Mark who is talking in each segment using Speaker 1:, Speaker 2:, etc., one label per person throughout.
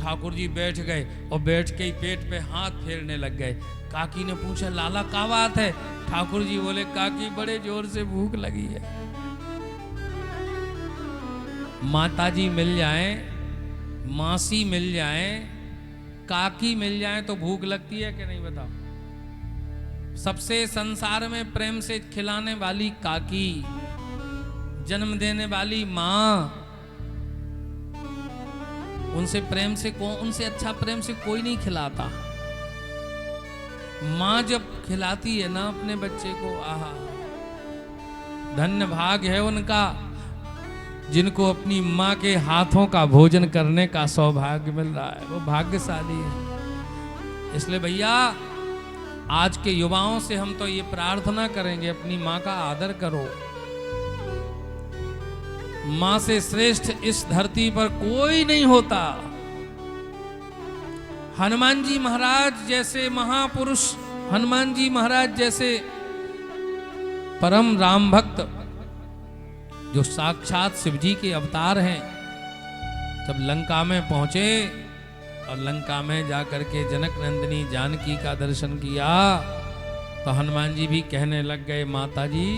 Speaker 1: ठाकुर जी बैठ गए और बैठ के ही पेट पे हाथ फेरने लग गए। काकी ने पूछा, लाला क्या बात है? ठाकुर जी बोले, काकी बड़े जोर से भूख लगी है। माता जी मिल जाए, मासी मिल जाए, काकी मिल जाए तो भूख लगती है कि नहीं बताओ? सबसे संसार में प्रेम से खिलाने वाली काकी, जन्म देने वाली माँ, उनसे प्रेम से उनसे अच्छा प्रेम से कोई नहीं खिलाता। माँ जब खिलाती है ना अपने बच्चे को, आहा, धन्य भाग है उनका जिनको अपनी माँ के हाथों का भोजन करने का सौभाग्य मिल रहा है, वो भाग्यशाली है। इसलिए भैया आज के युवाओं से हम तो ये प्रार्थना करेंगे, अपनी माँ का आदर करो। माँ से श्रेष्ठ इस धरती पर कोई नहीं होता। हनुमान जी महाराज जैसे महापुरुष, हनुमान जी महाराज जैसे परम राम भक्त जो साक्षात शिव जी के अवतार हैं, जब लंका में पहुंचे और लंका में जाकर के जनक नंदिनी जानकी का दर्शन किया तो हनुमान जी भी कहने लग गए, माता जी,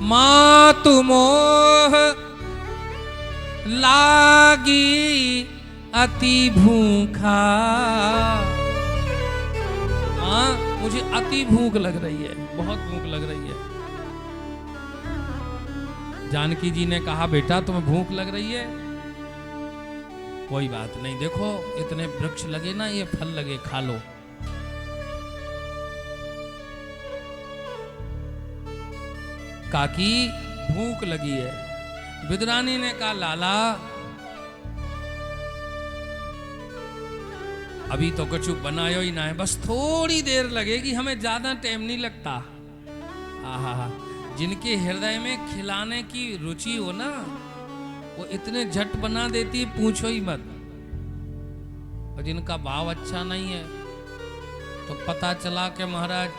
Speaker 1: मातु मोह लागी अति भूखा। मां, मुझे अति भूख लग रही है, बहुत भूख लग रही है। जानकी जी ने कहा, बेटा तुम्हें भूख लग रही है, कोई बात नहीं, देखो इतने वृक्ष लगे ना, ये फल लगे, खा लो। काकी भूख लगी है। विदुरानी ने कहा, लाला अभी तो कुछ बनायो ही ना है, बस थोड़ी देर लगेगी, हमें ज्यादा टाइम नहीं लगता। आहा, जिनके हृदय में खिलाने की रुचि हो ना, वो इतने झट बना देती है, पूछो ही मत। और जिनका भाव अच्छा नहीं है तो पता चला कि महाराज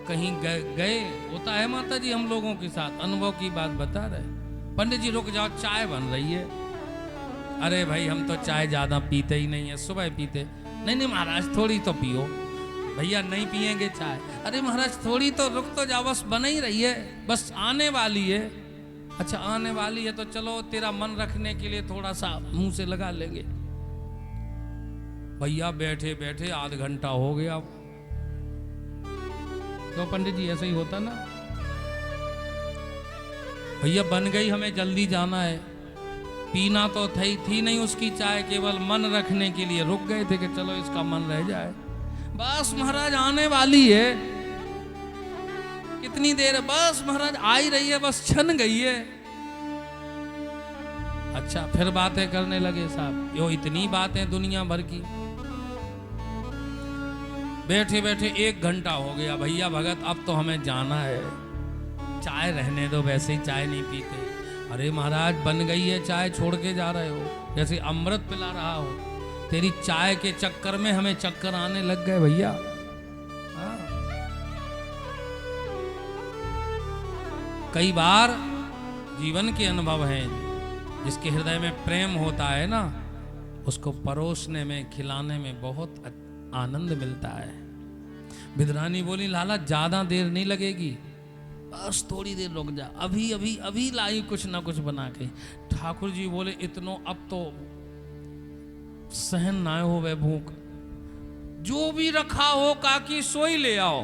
Speaker 1: कहीं गए, होता है माता जी हम लोगों के साथ, अनुभव की बात बता रहे। पंडित जी रुक जाओ, चाय बन रही है। अरे भाई हम तो चाय ज्यादा पीते ही नहीं है, सुबह पीते। नहीं नहीं महाराज थोड़ी तो पियो। भैया नहीं पिएंगे चाय। अरे महाराज थोड़ी तो रुक तो जाओ, बस बन ही रही है, बस आने वाली है। अच्छा आने वाली है तो चलो तेरा मन रखने के लिए थोड़ा सा मुंह से लगा लेंगे। भैया बैठे बैठे आध घंटा हो गया। तो पंडित जी ऐसा ही होता ना। भैया बन गई, हमें जल्दी जाना है। पीना तो थी नहीं उसकी चाय, केवल मन रखने के लिए रुक गए थे कि चलो इसका मन रह जाए। बस महाराज आने वाली है, कितनी देर है? बस महाराज आ ही रही है, बस छन गई है। अच्छा फिर बातें करने लगे साहब, यो इतनी बातें दुनिया भर की। बैठे बैठे 1 घंटा हो गया। भैया भगत अब तो हमें जाना है, चाय रहने दो, वैसे ही चाय नहीं पीते। अरे महाराज बन गई है चाय, छोड़ के जा रहे हो जैसे अमृत पिला रहा हो। तेरी चाय के चक्कर में हमें चक्कर आने लग गए भैया। कई बार जीवन के अनुभव हैं, जिसके हृदय में प्रेम होता है ना, उसको परोसने में, खिलाने में बहुत आनंद मिलता है। विदुरानी बोली, लाला ज्यादा देर नहीं लगेगी, बस थोड़ी देर रुक जा, अभी अभी अभी लाई कुछ ना कुछ बना के। ठाकुर जी बोले, इतनो अब तो सहन ना हो वह भूख, जो भी रखा हो काकी सोई ले आओ।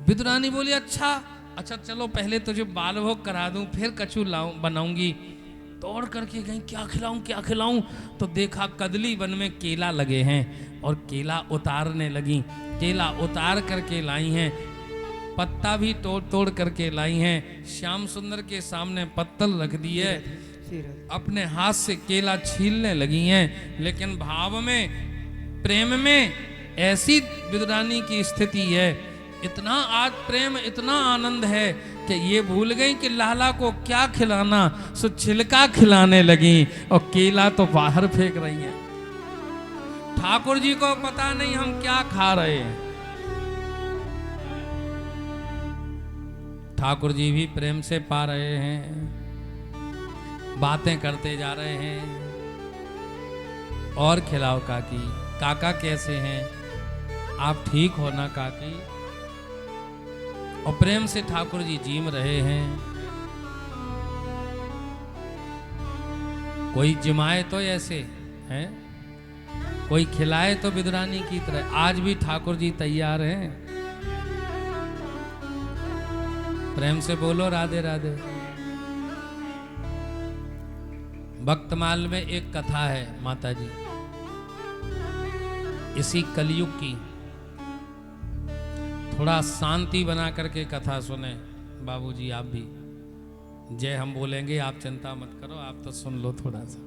Speaker 1: विदुरानी बोली, अच्छा अच्छा चलो पहले तुझे बाल भोग करा दूं, फिर कछु लाऊं बनाऊंगी। दौड़ करके गई, क्या खिलाऊं क्या खिलाऊं, तो देखा कदली वन में केला लगे हैं और केला उतारने लगी। केला उतार करके लाई हैं, पत्ता भी तोड़ तोड़ करके लाई हैं। श्याम सुंदर के सामने पत्तल रख दी है, अपने हाथ से केला छीलने लगी हैं। लेकिन भाव में, प्रेम में ऐसी विदुरानी की स्थिति है, इतना आज प्रेम, इतना आनंद है कि ये भूल गई कि लाला को क्या खिलाना, सो छिलका खिलाने लगी और केला तो बाहर फेंक रही हैं। ठाकुर जी को पता नहीं हम क्या खा रहे हैं। ठाकुर जी भी प्रेम से पा रहे हैं, बातें करते जा रहे हैं। और खिलाओ काकी। काका कैसे हैं? आप ठीक हो ना काकी? और प्रेम से ठाकुर जी जीम रहे हैं। कोई जिमाए तो ऐसे हैं, कोई खिलाए तो विदुरानी की तरह। आज भी ठाकुर जी तैयार हैं। प्रेम से बोलो राधे राधे। भक्तमाल में एक कथा है माता जी, इसी कलयुग की। थोड़ा शांति बना करके कथा सुने बाबूजी। आप भी जय हम बोलेंगे, आप चिंता मत करो, आप तो सुन लो थोड़ा सा।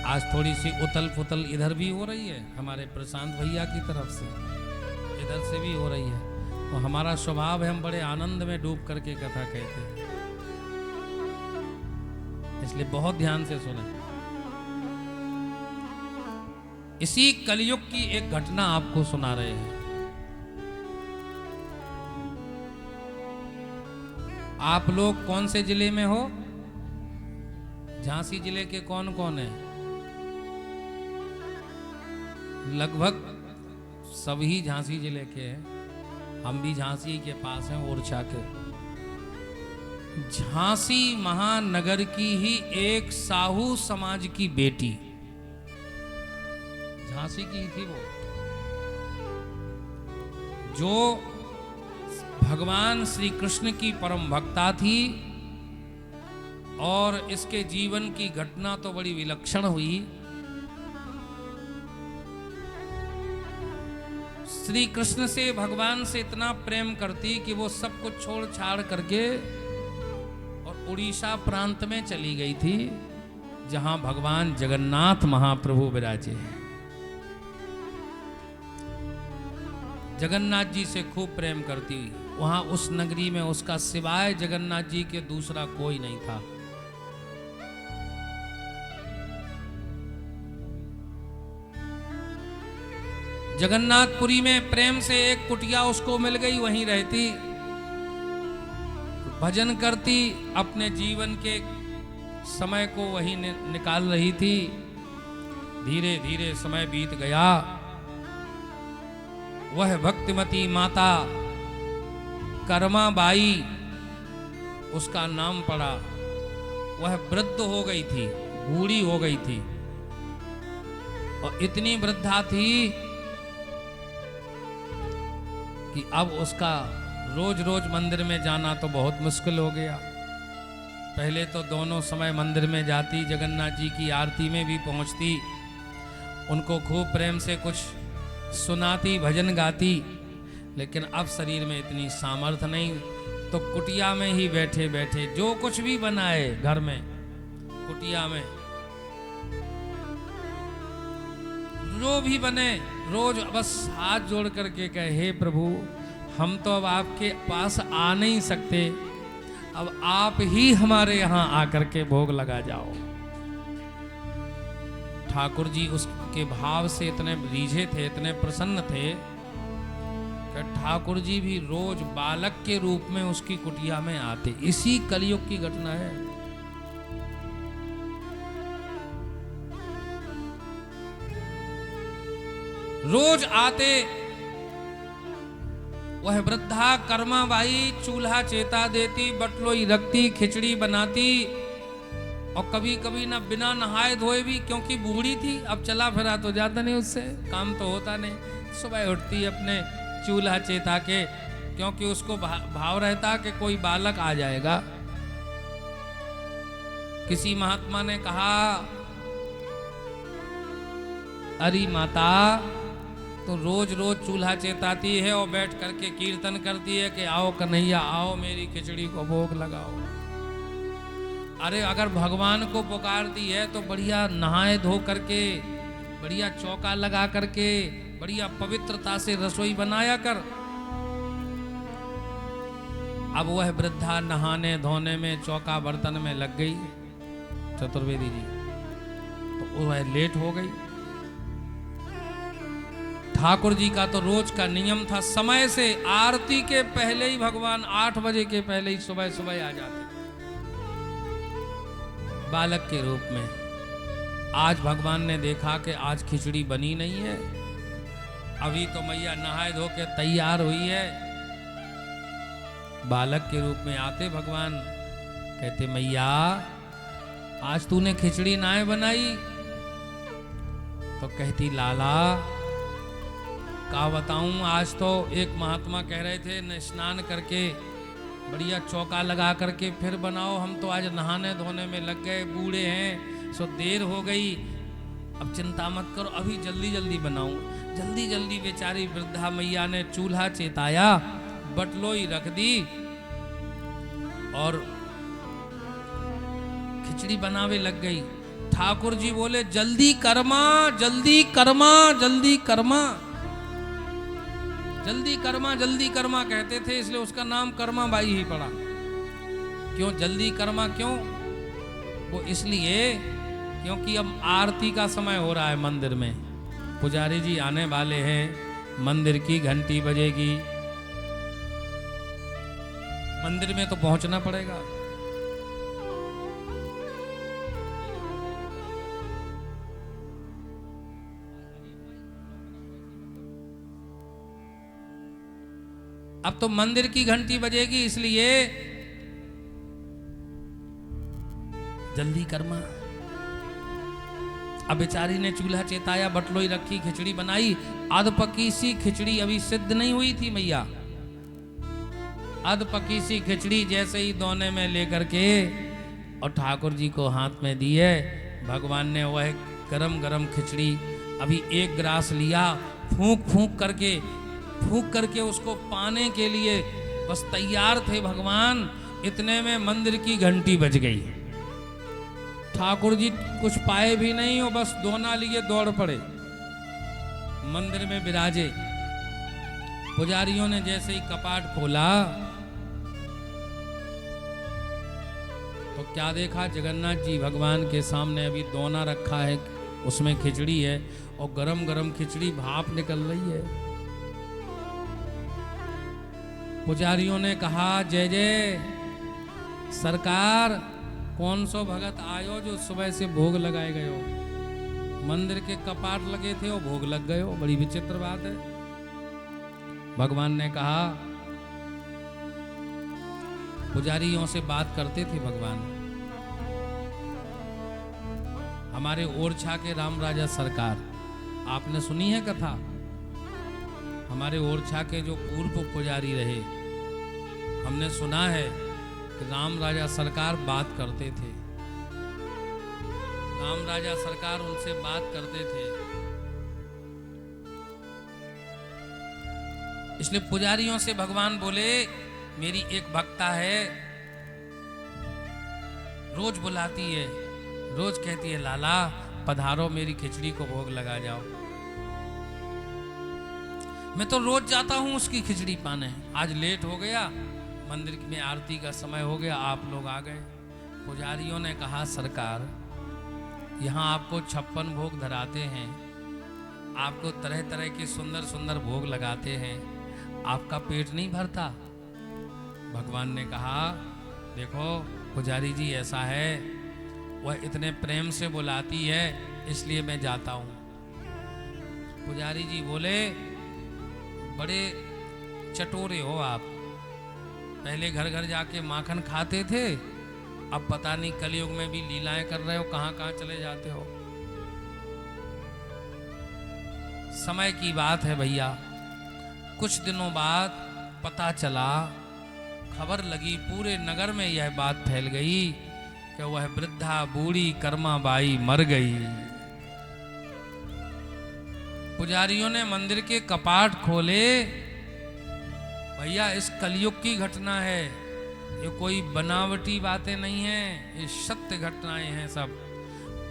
Speaker 1: आज थोड़ी सी उतल पुतल इधर भी हो रही है हमारे प्रशांत भैया की तरफ से, इधर से भी हो रही है। तो हमारा स्वभाव है, हम बड़े आनंद में डूब करके कथा कहते हैं, इसलिए बहुत ध्यान से सुने। इसी कलयुग की एक घटना आपको सुना रहे हैं। आप लोग कौन से जिले में हो? झांसी जिले के कौन कौन है? लगभग सभी झांसी जिले के हैं। हम भी झांसी के पास हैं, ओरछा के। झांसी महानगर की ही एक साहू समाज की बेटी, झांसी की थी वो, जो भगवान श्री कृष्ण की परम भक्ता थी। और इसके जीवन की घटना तो बड़ी विलक्षण हुई। श्री कृष्ण से, भगवान से इतना प्रेम करती कि वो सब कुछ छोड़ छाड़ करके और उड़ीसा प्रांत में चली गई थी, जहां भगवान जगन्नाथ महाप्रभु विराजे हैं। जगन्नाथ जी से खूब प्रेम करती। वहां उस नगरी में उसका सिवाय जगन्नाथ जी के दूसरा कोई नहीं था। जगन्नाथपुरी में प्रेम से एक कुटिया उसको मिल गई, वहीं रहती, भजन करती, अपने जीवन के समय को वहीं निकाल रही थी। धीरे धीरे समय बीत गया। वह भक्तिमती माता कर्माबाई उसका नाम पड़ा। वह वृद्ध हो गई थी, बूढ़ी हो गई थी, और इतनी वृद्धा थी कि अब उसका रोज रोज मंदिर में जाना तो बहुत मुश्किल हो गया। पहले तो दोनों समय मंदिर में जाती, जगन्नाथ जी की आरती में भी पहुंचती, उनको खूब प्रेम से कुछ सुनाती, भजन गाती। लेकिन अब शरीर में इतनी सामर्थ्य नहीं, तो कुटिया में ही बैठे बैठे जो कुछ भी बनाए घर में, कुटिया में जो भी बने, रोज बस हाथ जोड़ करके कहे, हे प्रभु, हम तो अब आपके पास आ नहीं सकते, अब आप ही हमारे यहाँ आकर के भोग लगा जाओ। ठाकुर जी उसके भाव से इतने रीझे थे, इतने प्रसन्न थे कि ठाकुर जी भी रोज बालक के रूप में उसकी कुटिया में आते। इसी कलयुग की घटना है। रोज आते। वह वृद्धा कर्माबाई चूल्हा चेता देती, बटलोई रखती, खिचड़ी बनाती, और कभी कभी ना बिना नहाए धोए भी, क्योंकि बूढ़ी थी, अब चला फिरा तो जाता नहीं, उससे काम तो होता नहीं। सुबह उठती अपने चूल्हा चेता के, क्योंकि उसको भाव रहता कि कोई बालक आ जाएगा। किसी महात्मा ने कहा, अरे माता, तो रोज रोज चूल्हा चेताती है और बैठ करके कीर्तन करती है कि आओ कन्हैया आओ, मेरी खिचड़ी को भोग लगाओ। अरे अगर भगवान को पुकारती है तो बढ़िया नहाए धो करके, बढ़िया चौका लगा करके, बढ़िया पवित्रता से रसोई बनाया कर। अब वह वृद्धा नहाने धोने में, चौका बर्तन में लग गई चतुर्वेदी जी, तो वह लेट हो गई। ठाकुर जी का तो रोज का नियम था, समय से आरती के पहले ही भगवान 8 बजे के पहले ही सुबह सुबह आ जाते बालक के रूप में। आज भगवान ने देखा कि आज खिचड़ी बनी नहीं है, अभी तो मैया नहाए धो के तैयार हुई है। बालक के रूप में आते भगवान, कहते मैया आज तूने खिचड़ी नाय बनाई? तो कहती लाला का बताऊं, आज तो एक महात्मा कह रहे थे न स्नान करके बढ़िया चौका लगा करके फिर बनाओ, हम तो आज नहाने धोने में लग गए, बूढ़े हैं सो देर हो गई। अब चिंता मत करो, अभी जल्दी जल्दी बनाऊं। जल्दी जल्दी बेचारी वृद्धा मैया ने चूल्हा चेताया, बटलोई रख दी और खिचड़ी बनावे लग गई। ठाकुर जी बोले जल्दी कर्मा, जल्दी कर्मा, जल्दी कर्मा। जल्दी कर्मा जल्दी कर्मा कहते थे, इसलिए उसका नाम कर्मा बाई ही पड़ा। क्यों जल्दी कर्मा क्यों? वो इसलिए क्योंकि अब आरती का समय हो रहा है मंदिर में, पुजारी जी आने वाले हैं, मंदिर की घंटी बजेगी, मंदिर में तो पहुंचना पड़ेगा। अब तो मंदिर की घंटी बजेगी, इसलिए जल्दी कर्मा। अब बेचारी ने चूल्हा चेताया, बटलोई रखी, खिचड़ी बनाई। आध पकी सी खिचड़ी अभी सिद्ध नहीं हुई थी मैया, आध पकी सी खिचड़ी जैसे ही दोने में लेकर के और ठाकुर जी को हाथ में दी है। भगवान ने वह गरम गरम खिचड़ी अभी एक गिलास लिया, फूंक करके उसको पाने के लिए बस तैयार थे भगवान। इतने में मंदिर की घंटी बज गई। ठाकुर जी कुछ पाए भी नहीं हो, बस दोना लिए दौड़ पड़े, मंदिर में विराजे। पुजारियों ने जैसे ही कपाट खोला तो क्या देखा, जगन्नाथ जी भगवान के सामने अभी दोना रखा है, उसमें खिचड़ी है और गरम गरम खिचड़ी भाप निकल रही है। पुजारियों ने कहा जय जय सरकार, कौन सो भगत आयो जो सुबह से भोग लगाए गए हो? मंदिर के कपाट लगे थे और भोग लग गए हो, बड़ी विचित्र बात है। भगवान ने कहा, पुजारियों से बात करते थे भगवान, हमारे ओरछा के राम राजा सरकार, आपने सुनी है कथा? हमारे ओरछा के जो पूर्व पुजारी रहे, हमने सुना है कि राम राजा सरकार बात करते थे, राम राजा सरकार उनसे बात करते थे। इसलिए पुजारियों से भगवान बोले, मेरी एक भक्ता है, रोज बुलाती है, रोज कहती है लाला पधारो मेरी खिचड़ी को भोग लगा जाओ। मैं तो रोज जाता हूं उसकी खिचड़ी पाने, आज लेट हो गया, मंदिर में आरती का समय हो गया, आप लोग आ गए। पुजारियों ने कहा सरकार, यहाँ आपको 56 भोग धराते हैं, आपको तरह तरह के सुंदर सुंदर भोग लगाते हैं, आपका पेट नहीं भरता? भगवान ने कहा देखो पुजारी जी ऐसा है, वह इतने प्रेम से बुलाती है इसलिए मैं जाता हूँ। पुजारी जी बोले बड़े चटोरे हो आप, पहले घर घर जाके माखन खाते थे, अब पता नहीं कलयुग में भी लीलाएं कर रहे हो, कहां कहां चले जाते हो। समय की बात है भैया, कुछ दिनों बाद पता चला, खबर लगी, पूरे नगर में यह बात फैल गई कि वह वृद्धा बूढ़ी कर्मा बाई मर गई। पुजारियों ने मंदिर के कपाट खोले, भैया इस कलयुग की घटना है, ये कोई बनावटी बातें नहीं हैं, ये सत्य घटनाएं हैं सब।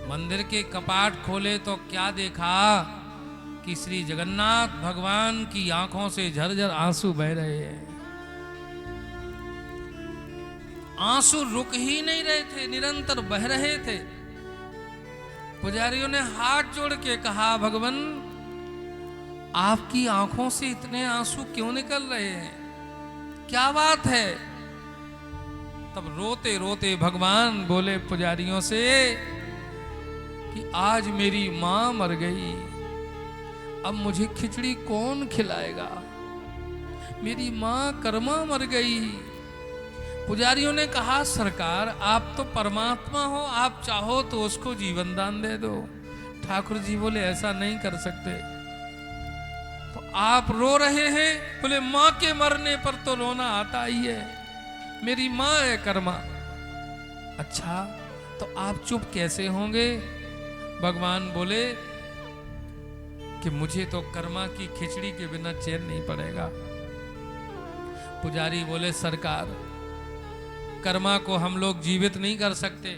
Speaker 1: मंदिर के कपाट खोले तो क्या देखा कि श्री जगन्नाथ भगवान की आंखों से झरझर आंसू बह रहे हैं। आंसू रुक ही नहीं रहे थे, निरंतर बह रहे थे। पुजारियों ने हाथ जोड़ के कहा भगवान आपकी आंखों से इतने आंसू क्यों निकल रहे हैं, क्या बात है? तब रोते रोते भगवान बोले पुजारियों से कि आज मेरी मां मर गई, अब मुझे खिचड़ी कौन खिलाएगा, मेरी मां कर्मा मर गई। पुजारियों ने कहा सरकार आप तो परमात्मा हो, आप चाहो तो उसको जीवन दान दे दो। ठाकुर जी बोले ऐसा नहीं कर सकते। तो आप रो रहे हैं, बोले मां के मरने पर तो रोना आता ही है, मेरी मां है कर्मा। अच्छा तो आप चुप कैसे होंगे? भगवान बोले कि मुझे तो कर्मा की खिचड़ी के बिना चैन नहीं पड़ेगा। पुजारी बोले सरकार कर्मा को हम लोग जीवित नहीं कर सकते,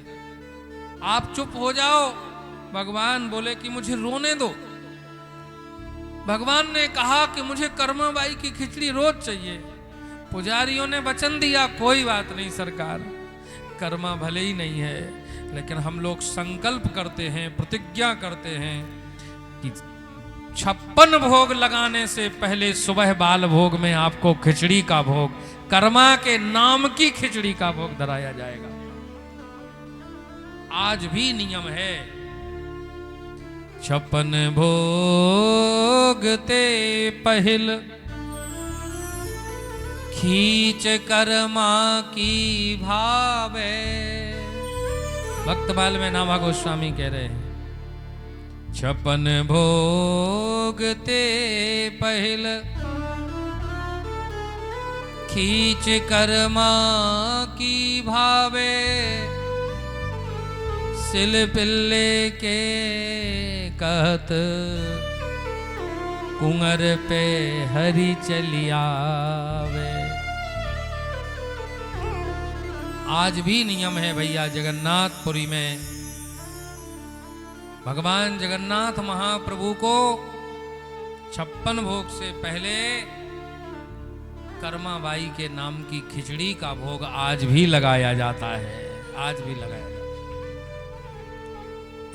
Speaker 1: आप चुप हो जाओ। भगवान बोले कि मुझे रोने दो। भगवान ने कहा कि मुझे कर्मा बाई की खिचड़ी रोज चाहिए। पुजारियों ने वचन दिया कोई बात नहीं सरकार, कर्मा भले ही नहीं है, लेकिन हम लोग संकल्प करते हैं, प्रतिज्ञा करते हैं कि 56 भोग लगाने से पहले सुबह बाल भोग में आपको खिचड़ी का भोग, कर्मा के नाम की खिचड़ी का भोग धराया जाएगा। आज भी नियम है। 56 भोग ते पहिल, खींच कर्मा की भावे। भक्त बाल में नामा गोस्वामी कह रहे हैं 56 भोग ते पहिल, खींच कर्मा की भावे। सिल पिल्ले के कहत, कुंवर पे हरि चलियावे। आज भी नियम है भैया जगन्नाथपुरी में, भगवान जगन्नाथ महाप्रभु को 56 भोग से पहले कर्मा बाई के नाम की खिचड़ी का भोग आज भी लगाया जाता है, आज भी लगाया जाता है।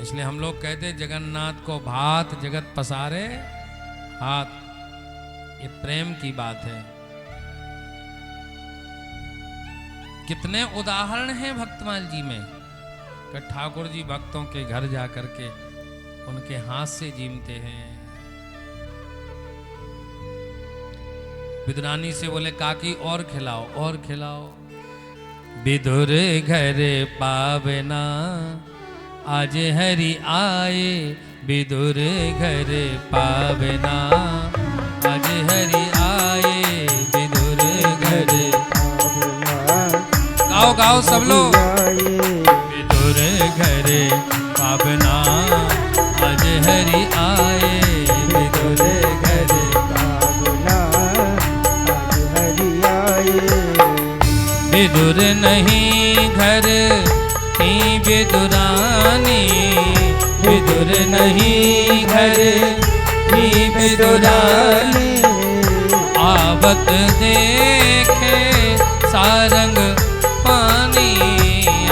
Speaker 1: इसलिए हम लोग कहते जगन्नाथ को भात जगत पसारे हाथ, ये प्रेम की बात है। कितने उदाहरण हैं भक्तमाल जी में कि ठाकुर जी भक्तों के घर जाकर के उनके हाथ से जीमते हैं। विदुरानी से बोले काकी और खिलाओ और खिलाओ। विदुर घर पावना आज हरि आए, विदुर घर पावना आज हरि आए, विदुर घर गाओ गाओ सब लोग। विदुर घर पावना आज हरि आए, विदुर घर पावना आज हरि आए। विदुर नहीं घर ही विदुरानी, विदुर नहीं घर ही विदुरानी। आवत देखे सारंग पानी,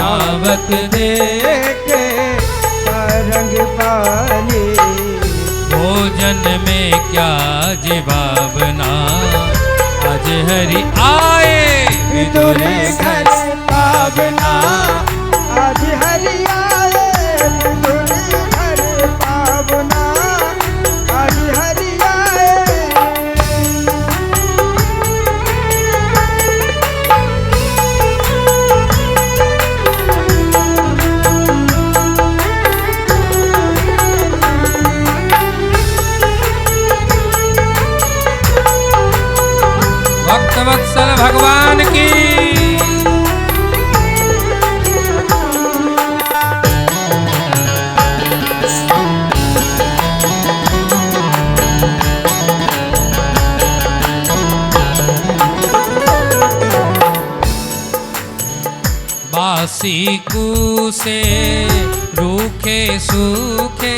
Speaker 1: आवत देखे सारंग पानी। भोजन में क्या जिभावना आज हरि आए, विदुर घर पावना आज हरि आए, विदुर घर पावना आज हरि आए। भक्तवत्सल भगवान की। बासी कूसे रूखे सूखे,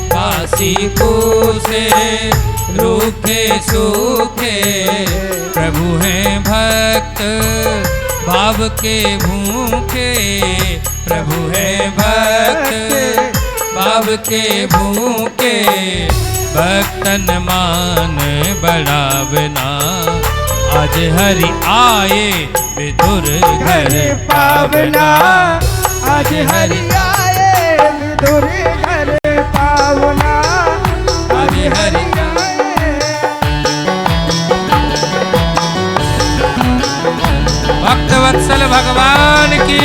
Speaker 1: बासी कूसे रूखे सूखे। प्रभु हैं भक्त भाव के भूखे, प्रभु हैं भक्त भाव के भूखे। भक्तन मान बढ़ावना आज हरि आए, विदुर घर पावना आज हरि आए,
Speaker 2: विदुर घर पावना आज हरि आए।
Speaker 1: भक्त वत्सल भगवान की।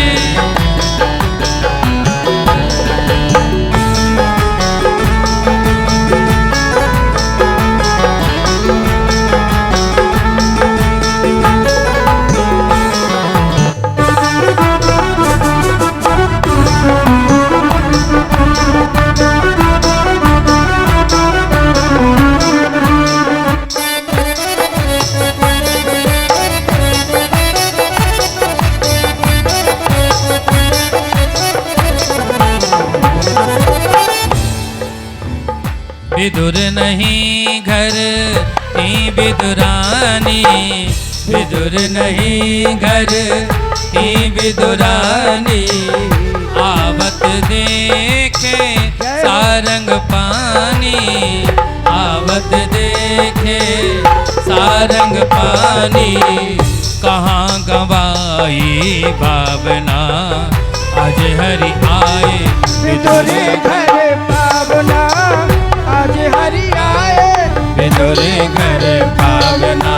Speaker 1: विदुर नहीं घर की विदुरानी, विदुर नहीं घर की विदुरानी, आवत देखे सारंग पानी, आवत देखे सारंग पानी, कहाँ गवाई भावना आज हरि आए।
Speaker 2: विदुर घर पावना आज हरि आए।
Speaker 1: विदुर घर पावना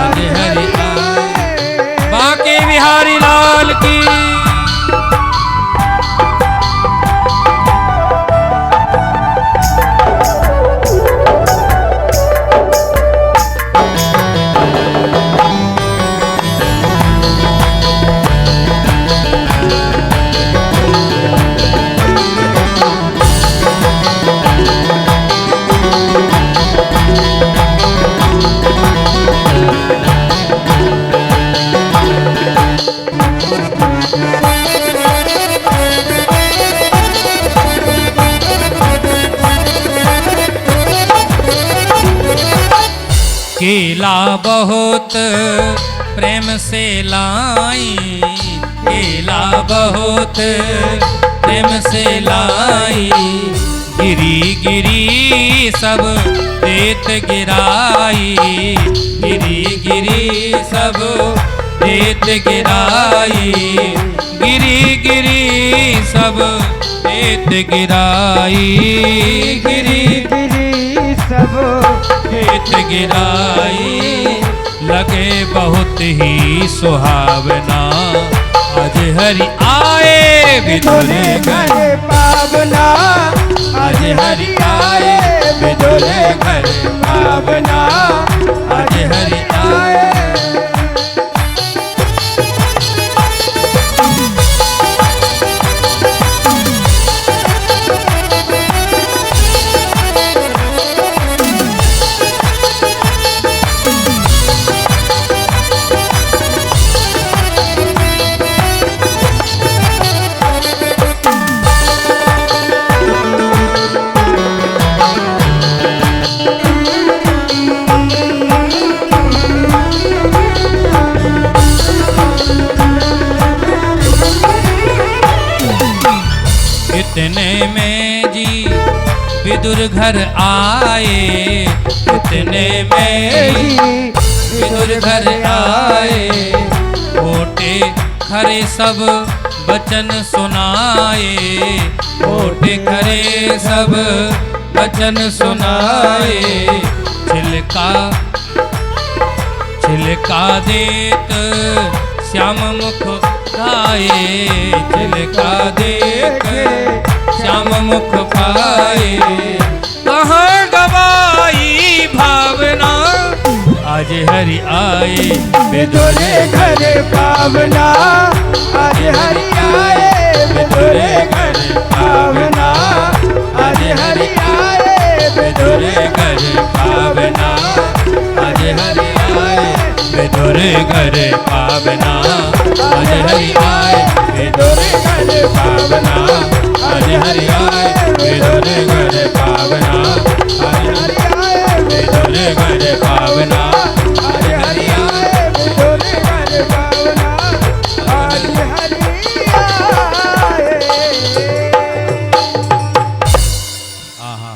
Speaker 1: आज हरि आए। बांके बिहारी लाल की। केला बहुत प्रेम से लाई, केला बहुत प्रेम से लाई, गिरी गिरी सब देत गिराई, गिरी गिरी सब देत गिराई, गिरी गिरी सब देत गिराई, गिरी
Speaker 2: गिरी सब
Speaker 1: देत गिराई, लगे बहुत ही सुहावना आज हरि आए।
Speaker 2: विदुर घर पावना आज हरि आए। विदुर घर पावना आज हरि आए।
Speaker 1: इतने में जी विदुर घर आए, इतने में विदुर घर आए, ओटे खरे सब बचन सुनाए, ओटे खरे सब बचन सुनाए, छिलका छिलका देत श्याम मुख पाए, छिलका देख श्याम मुख पाए, कहाँ गवाई भावना आज हरि आए।
Speaker 2: विदुर घर पावना आज हरि आए। विदुर घर पावना आज हरि आए। विदुर घर पावना आज हरि आए। विदुर घर पावना आज हरि आए। विदुर घर पावना आज हरि आए। विदुर घर पावना आज हरि आए। विदुर घर पावना आज हरि आए। विदुर घर पावना आज हरि आए।
Speaker 1: आहा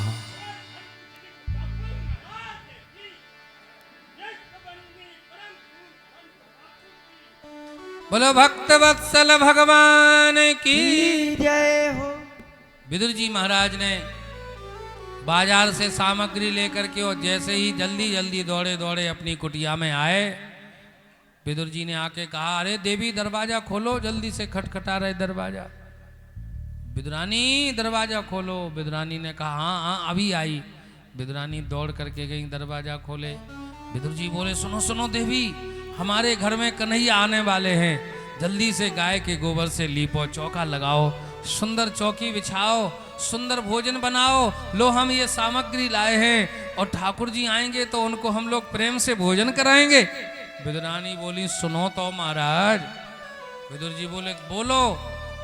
Speaker 1: बोलो भक्त वत्सल भगवान की
Speaker 2: जय हो।
Speaker 1: विदुर जी महाराज ने बाजार से सामग्री लेकर के और जैसे ही जल्दी जल्दी दौड़े दौड़े अपनी कुटिया में आए, विदुर जी ने आके कहा, अरे देवी दरवाजा खोलो, जल्दी से खटखटा रहे दरवाजा। विदुरानी दरवाजा खोलो। विदुरानी ने कहा हाँ हाँ अभी आई। विदुरानी दौड़ करके गई, दरवाजा खोले। विदुर जी बोले, सुनो सुनो देवी, हमारे घर में कन्हैया आने वाले हैं, जल्दी से गाय के गोबर से लीपो, चौका लगाओ, सुंदर चौकी बिछाओ, सुंदर भोजन बनाओ। लो हम ये सामग्री लाए हैं और ठाकुर जी आएंगे तो उनको हम लोग प्रेम से भोजन कराएंगे। विदुरानी बोली, सुनो तो महाराज। विदुर जी बोले, बोलो।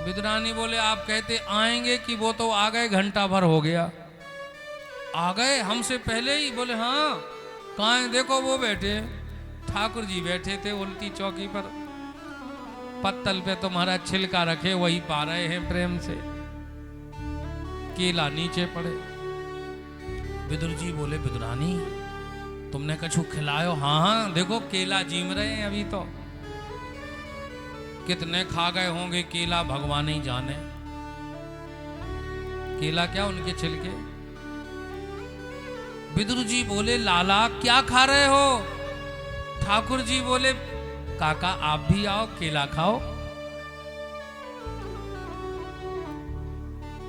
Speaker 1: विदुरानी बोले, आप कहते आएंगे कि वो तो आ गए, घंटा भर हो गया। आ गए हमसे पहले ही? बोले हाँ। कहाँ है? देखो वो बैठे, ठाकुर जी बैठे थे उल्टी चौकी पर, पत्तल पे तुम्हारा छिलका रखे वही पा रहे हैं प्रेम से, केला नीचे पड़े। विदुर जी बोले, विदुरानी तुमने कछु खिलायो? हाँ हाँ देखो केला जीम रहे हैं अभी तो, कितने खा गए होंगे केला भगवान ही जाने। केला क्या, उनके छिलके। विदुर जी बोले, लाला क्या खा रहे हो? ठाकुर जी बोले, काका आप भी आओ, केला खाओ।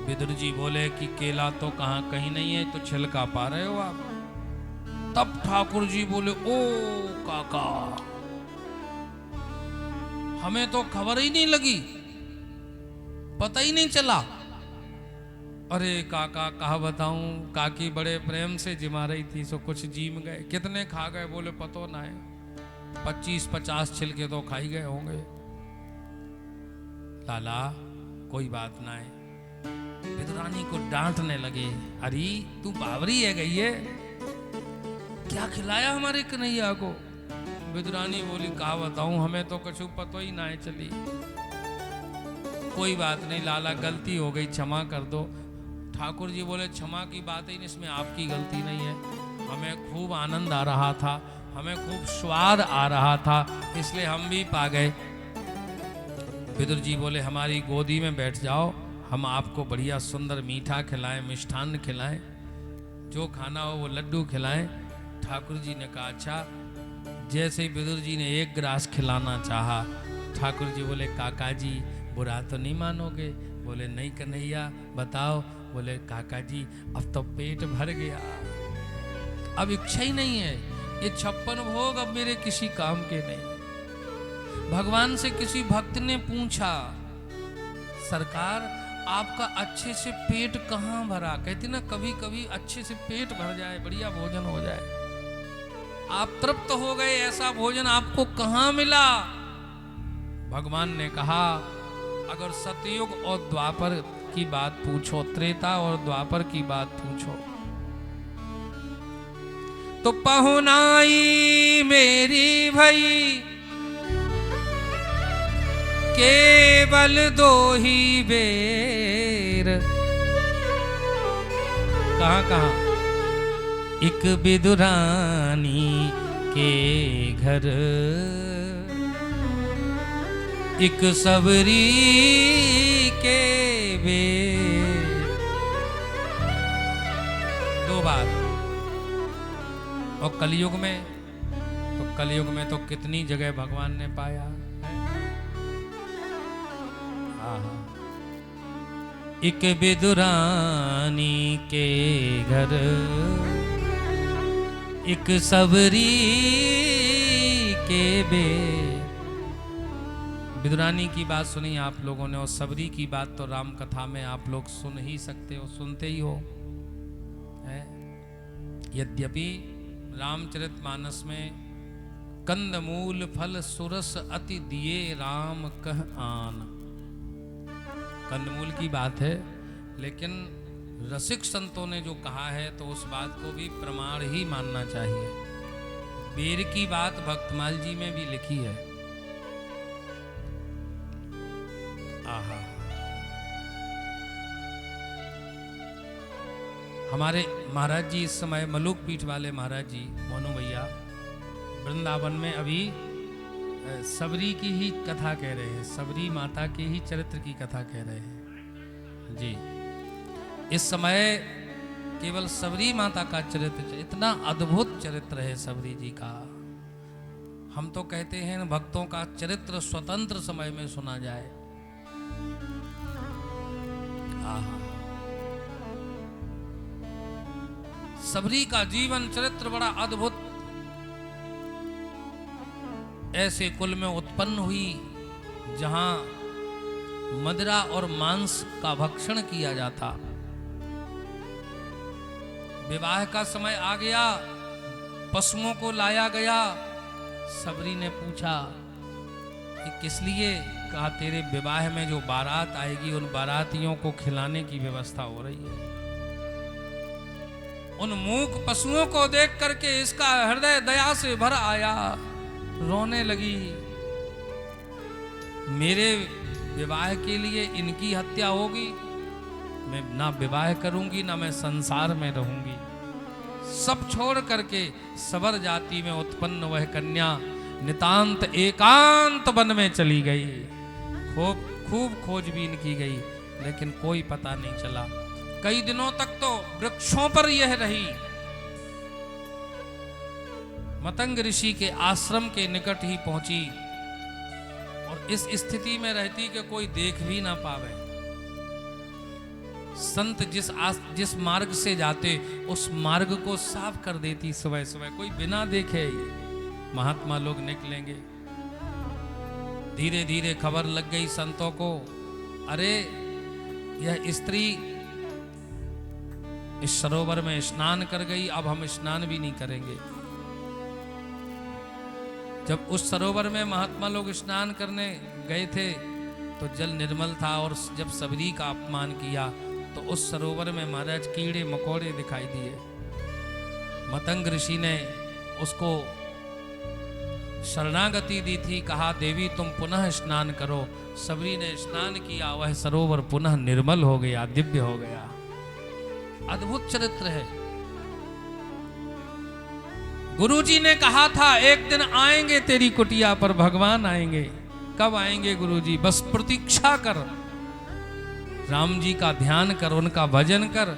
Speaker 1: विदुर जी बोले कि केला तो कहां, कहीं नहीं है, तो छिलका पा रहे हो आप। तब ठाकुर जी बोले, ओ काका हमें तो खबर ही नहीं लगी, पता ही नहीं चला। अरे काका कहा बताऊं, काकी बड़े प्रेम से जिमा रही थी, सो कुछ जीम गए। कितने खा गए? बोले पतो ना है, 25-50 छिलके तो खाई गए होंगे। लाला कोई बात ना है। विदुरानी को डांटने लगे, अरे तू बावरी है गई है, क्या खिलाया हमारे कन्हैया को? विदुरानी बोली, कहा बताऊं, हमें तो कुछ पतो ही ना है चली। कोई बात नहीं लाला, गलती हो गई, क्षमा कर दो। ठाकुर जी बोले, क्षमा की बात ही नहीं, इसमें आपकी गलती नहीं है, हमें खूब आनंद आ रहा था, हमें खूब स्वाद आ रहा था, इसलिए हम भी पा गए। विदुर जी बोले, हमारी गोदी में बैठ जाओ, हम आपको बढ़िया सुंदर मीठा खिलाएं, मिष्ठान्न खिलाएं, जो खाना हो वो लड्डू खिलाएं। ठाकुर जी ने कहा अच्छा। जैसे ही विदुर जी ने एक गिलास खिलाना चाहा, ठाकुर जी बोले, काका जी बुरा तो नहीं मानोगे? बोले नहीं कन्हैया बताओ। बोले, काका जी अब तो पेट भर गया, अब इच्छा ही नहीं है, ये 56 भोग अब मेरे किसी काम के नहीं। भगवान से किसी भक्त ने पूछा, सरकार आपका अच्छे से पेट कहाँ भरा? कहते ना कभी कभी अच्छे से पेट भर जाए, बढ़िया भोजन हो जाए, आप तृप्त हो गए, ऐसा भोजन आपको कहाँ मिला? भगवान ने कहा, अगर सतयुग और द्वापर की बात पूछो, त्रेता और द्वापर की बात पूछो, तो पहुनाई मेरी भई केवल 2 ही बेर। कहाँ कहाँ? एक विदुरानी के घर, एक सबरी के बेर। 2 बार। और कलयुग में, तो कलयुग में तो कितनी जगह भगवान ने पाया है। एक विदुरानी के घर, एक सबरी के बेर। विदुरानी की बात सुनी आप लोगों ने, और सबरी की बात तो राम कथा में आप लोग सुन ही सकते हो, सुनते ही हो है? यद्यपि रामचरितमानस में कंदमूल फल सुरस अति दिए राम कह आन, कंदमूल की बात है, लेकिन रसिक संतों ने जो कहा है तो उस बात को भी प्रमाण ही मानना चाहिए। बेर की बात भक्तमाल जी में भी लिखी है। आहा, हमारे महाराज जी इस समय मलुक पीठ वाले महाराज जी मोनू भैया वृंदावन में अभी सबरी की ही कथा कह रहे हैं, सबरी माता के ही चरित्र की कथा कह रहे हैं जी। इस समय केवल सबरी माता का चरित्र, इतना अद्भुत चरित्र है सबरी जी का। हम तो कहते हैं भक्तों का चरित्र स्वतंत्र समय में सुना जाए। सबरी का जीवन चरित्र बड़ा अद्भुत। ऐसे कुल में उत्पन्न हुई जहां मदिरा और मांस का भक्षण किया जाता। विवाह का समय आ गया, पशुओं को लाया गया। सबरी ने पूछा कि किस लिए? कहा तेरे विवाह में जो बारात आएगी उन बारातियों को खिलाने की व्यवस्था हो रही है। उन मूक पशुओं को देख करके इसका हृदय दया से भर आया, रोने लगी। मेरे विवाह के लिए इनकी हत्या होगी, मैं ना विवाह करूंगी ना मैं संसार में रहूंगी। सब छोड़ करके सबर जाति में उत्पन्न वह कन्या नितांत एकांत वन में चली गई। खूब खोजबीन की गई, लेकिन कोई पता नहीं चला। कई दिनों तक तो वृक्षों पर यह रही। मतंग ऋषि के आश्रम के निकट ही पहुंची और इस स्थिति में रहती कि कोई देख भी ना पावे। संत जिस मार्ग से जाते उस मार्ग को साफ कर देती सुबह सुबह, कोई बिना देखे महात्मा लोग निकलेंगे। धीरे धीरे खबर लग गई संतों को, अरे यह स्त्री इस सरोवर में स्नान कर गई, अब हम स्नान भी नहीं करेंगे। जब उस सरोवर में महात्मा लोग स्नान करने गए थे तो जल निर्मल था, और जब सबरी का अपमान किया तो उस सरोवर में महाराज कीड़े मकोड़े दिखाई दिए। मतंग ऋषि ने उसको शरणागति दी थी, कहा देवी तुम पुनः स्नान करो। सबरी ने स्नान किया, वह सरोवर पुनः निर्मल हो गया, दिव्य हो गया। अद्भुत चरित्र है। गुरुजी ने कहा था एक दिन आएंगे तेरी कुटिया पर भगवान आएंगे। कब आएंगे गुरुजी? बस प्रतीक्षा कर, राम जी का ध्यान कर, उनका भजन कर,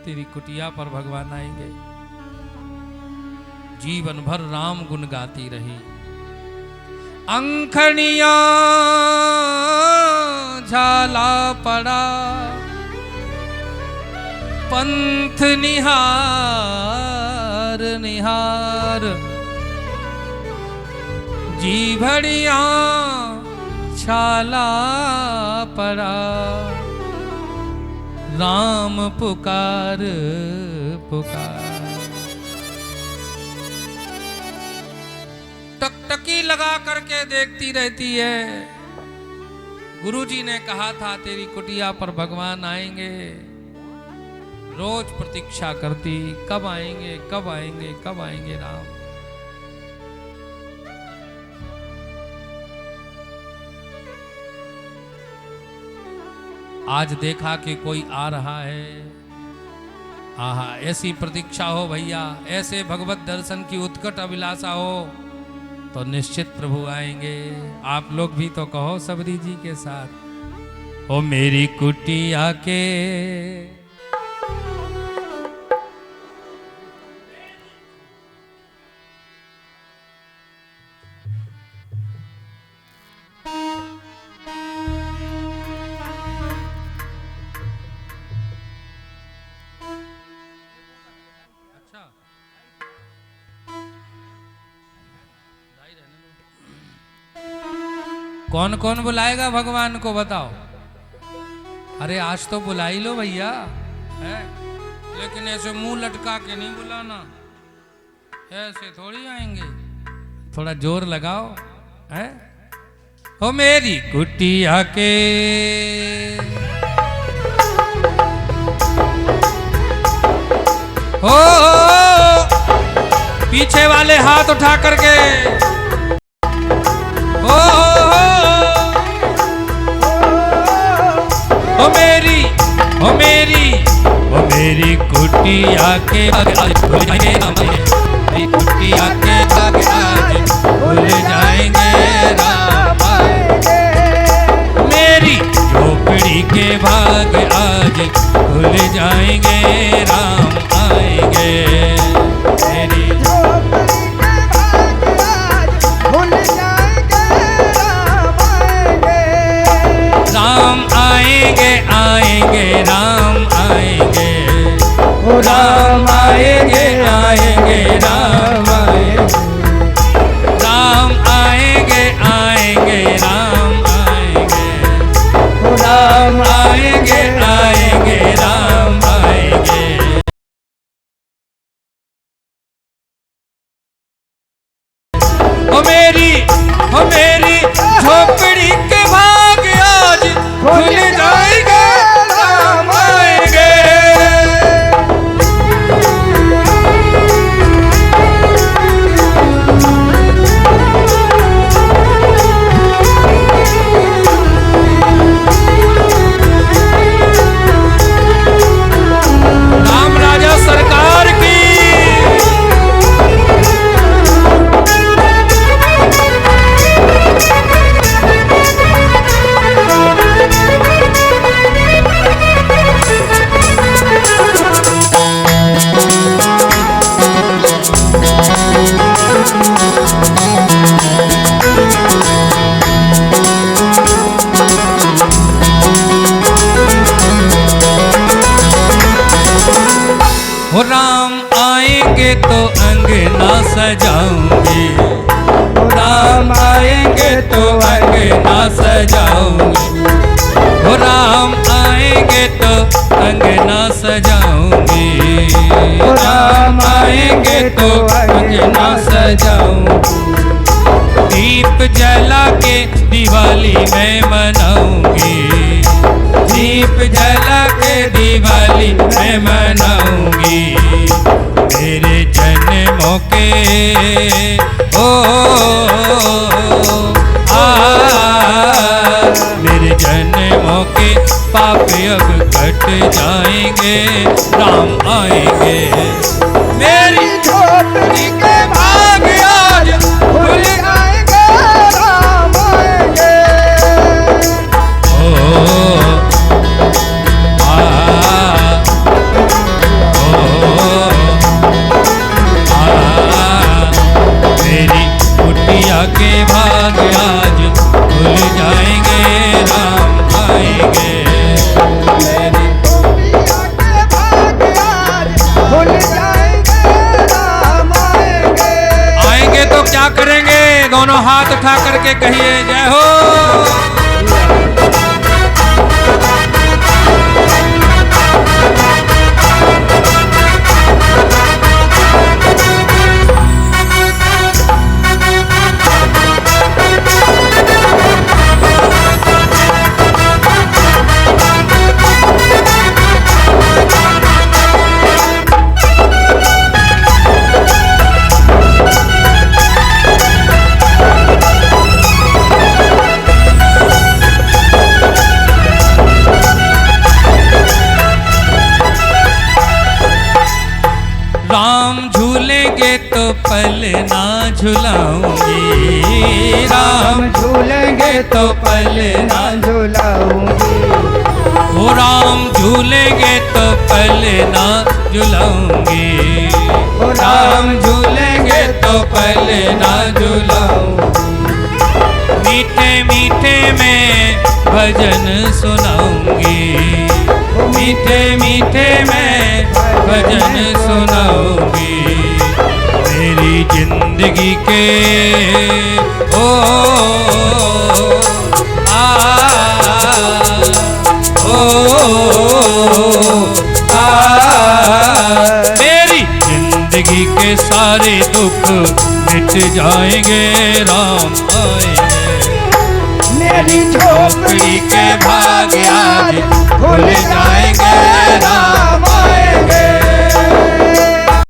Speaker 1: तेरी कुटिया पर भगवान आएंगे। जीवन भर राम गुण गाती रही। अंखनिया झाला पड़ा, पंथ निहार निहार, जी भड़िया छाला पड़ा, राम पुकार पुकार। टकटकी लगा करके देखती रहती है। गुरुजी ने कहा था तेरी कुटिया पर भगवान आएंगे। रोज प्रतीक्षा करती, कब आएंगे कब आएंगे कब आएंगे राम। आज देखा कि कोई आ रहा है। आहा, ऐसी प्रतीक्षा हो भैया, ऐसे भगवत दर्शन की उत्कट अभिलाषा हो तो निश्चित प्रभु आएंगे। आप लोग भी तो कहो सबरी जी के साथ, ओ मेरी कुटिया के कौन कौन बुलाएगा भगवान को बताओ? अरे आज तो बुला ही लो भैया, है? लेकिन ऐसे मुंह लटका के नहीं बुलाना, ऐसे थोड़ी आएंगे। थोड़ा जोर लगाओ, है? ओ मेरी कुटिया के हो, पीछे वाले हाथ उठा करके ओ मेरी कुटिया के कुटिया के आज भूल जाएंगे राम। मेरी झोपड़ी झोपड़ी के भाग आज खुल जाएंगे, राम आएंगे। मेरी
Speaker 2: झोपड़ी के भाग आज खुल जाएंगे, राम आएंगे।
Speaker 1: राम आएंगे, आएंगे, राम आएंगे,
Speaker 2: राम आएंगे, आएंगे, राम आएंगे।
Speaker 1: राम आएंगे, आएंगे, राम आएंगे,
Speaker 2: राम
Speaker 1: आएंगे, आएंगे, राम आएंगे। ओ मेरी झोपड़ी के भाग आज खुल जाएंगे, राम आएंगे। राम राजा सरकार की। हो राम आएंगे तो अंगना सजाऊंगी, राम आएंगे तो अंगना सजाऊंगी, हो राम आएंगे तो अंगना सजाऊंगी, राम आएंगे तो अंगना सजाऊंगी। दीप जला के दिवाली मैं मनाऊंगी, दीप जला के दिवाली मैं मनाऊंगी। मेरे जन्मों के मेरे जन्मों के पाप अब कट जाएंगे, राम आएंगे। मेरी
Speaker 2: झोपड़ी के भाग आज खुल जाएंगे, राम आएंगे।
Speaker 1: मेरी कुटिया के भाग आज खुल जाएंगे, राम आएंगे। मेरी
Speaker 2: झोपड़िया के भाग आज खुल जाएंगे, राम आएंगे।
Speaker 1: आएंगे तो क्या करेंगे? दोनों हाथ उठा करके कहिए जय हो। राम झूलेंगे तो पल ना झुलाऊंगी, राम
Speaker 2: झूलेंगे तो पल ना झुलाऊंगी।
Speaker 1: ओ राम झूलेंगे तो पल ना झुलाऊंगी,
Speaker 2: ओ
Speaker 1: राम झूलेंगे तो पल ना झुलाऊंगी। मीठे मीठे में भजन सुनाऊंगी, मीठे मीठे में भजन सुनाऊंगी। मेरी जिंदगी के मेरी जिंदगी के सारे दुख मिट जाएंगे, राम आएंगे।
Speaker 2: मेरी झोपड़ी
Speaker 1: के भाग आज खुल जाएंगे,
Speaker 2: राम आएंगे।